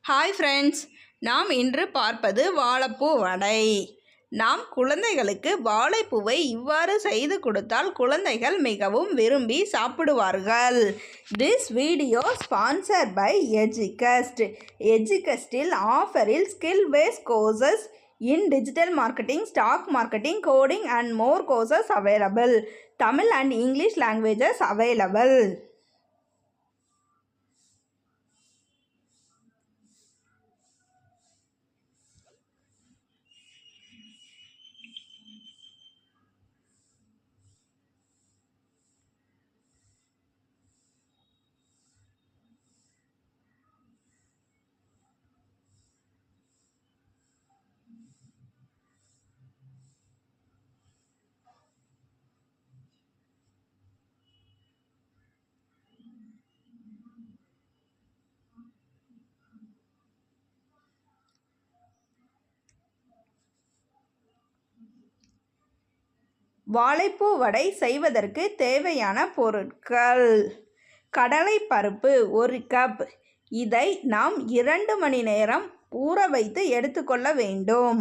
Hi friends, நாம் இன்று பார்ப்பது வாழைப்பூ வடை. நாம் குழந்தைகளுக்கு வாழைப்பூவை இவ்வாறு செய்து கொடுத்தால் குழந்தைகள் மிகவும் விரும்பி சாப்பிடுவார்கள். This video sponsor by Edugust. எஜுகஸ்டில் ஆஃபரில் skill based courses in digital marketing, stock marketing, coding and more courses available. Tamil and English languages available. வாழைப்பூ வடை செய்வதற்கு தேவையான பொருட்கள்: கடலைப்பருப்பு 1 கப். இதை நாம் 2 மணி நேரம் ஊற வைத்து எடுத்துக்கொள்ள வேண்டும்.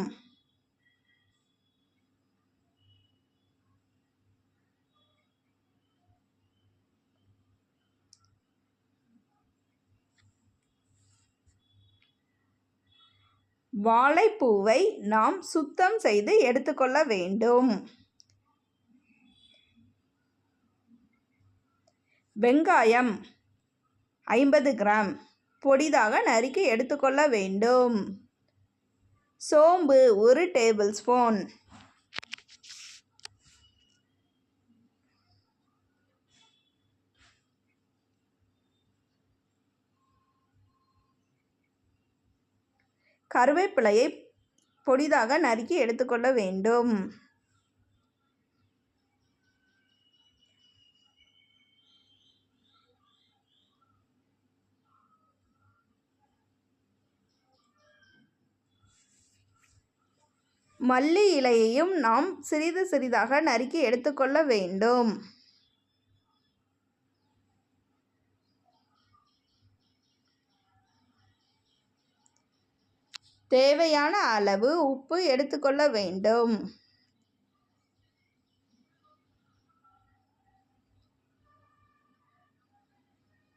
வாழைப்பூவை நாம் சுத்தம் செய்து எடுத்துக்கொள்ள வேண்டும். வெங்காயம் 50 கிராம் பொடிதாக நறுக்கி எடுத்துக்கொள்ள வேண்டும். சோம்பு 1 டேபிள் ஸ்பூன். கருவேப்பிலையை பொடிதாக நறுக்கி எடுத்துக்கொள்ள வேண்டும். மல்லி இலையையும் நாம் சிறிது சிறிதாக நறுக்கி எடுத்துக்கொள்ள வேண்டும். தேவையான அளவு உப்பு எடுத்துக்கொள்ள வேண்டும்.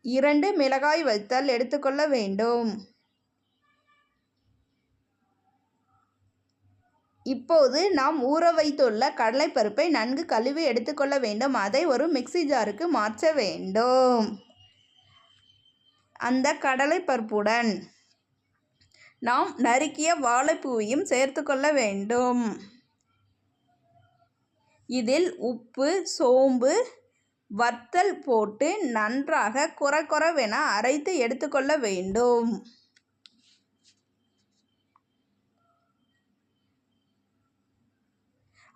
இரண்டு மிளகாய் வத்தல் எடுத்துக்கொள்ள வேண்டும். இப்போது நாம் ஊற வைத்துள்ள கடலைப்பருப்பை நன்கு கழுவி எடுத்துக்கொள்ள வேண்டும். அதை ஒரு மிக்ஸி ஜாருக்கு மாற்ற வேண்டும். அந்த கடலைப்பருப்புடன் நாம் நறுக்கிய வாழைப்பூவையும் சேர்த்து கொள்ள வேண்டும். இதில் உப்பு, சோம்பு, வத்தல் போட்டு நன்றாக கொரகொரவென அரைத்து எடுத்துக்கொள்ள வேண்டும்.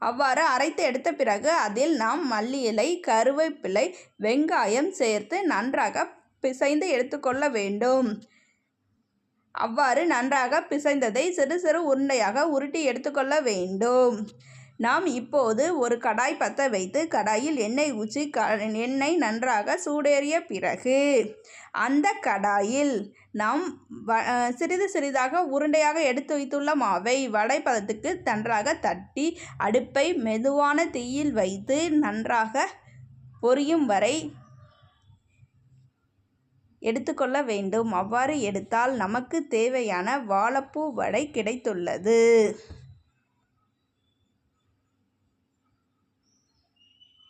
அவ்வாறு அரைத்து எடுத்த பிறகு அதில் நாம் மல்லி இலை, கருவேப்பிலை, வெங்காயம் சேர்த்து நன்றாக பிசைந்து எடுத்துக்கொள்ள வேண்டும். அவ்வாறு நன்றாக பிசைந்ததை சிறு சிறு உருண்டையாக உருட்டி எடுத்துக்கொள்ள வேண்டும். நாம் இப்போது ஒரு கடாய் பற்ற வைத்து கடாயில் எண்ணெய் ஊற்றி எண்ணெய் நன்றாக சூடேறிய பிறகு அந்த கடாயில் நாம் சிறிது சிறிதாக உருண்டையாக எடுத்து வைத்துள்ள மாவை வடைப்பதத்துக்கு நன்றாக தட்டி அடுப்பை மெதுவான தீயில் வைத்து நன்றாக பொரியும் வரை எடுத்துக்கொள்ள வேண்டும். அவ்வாறு எடுத்தால் நமக்கு தேவையான வாழைப்பூ வடை கிடைத்துள்ளது.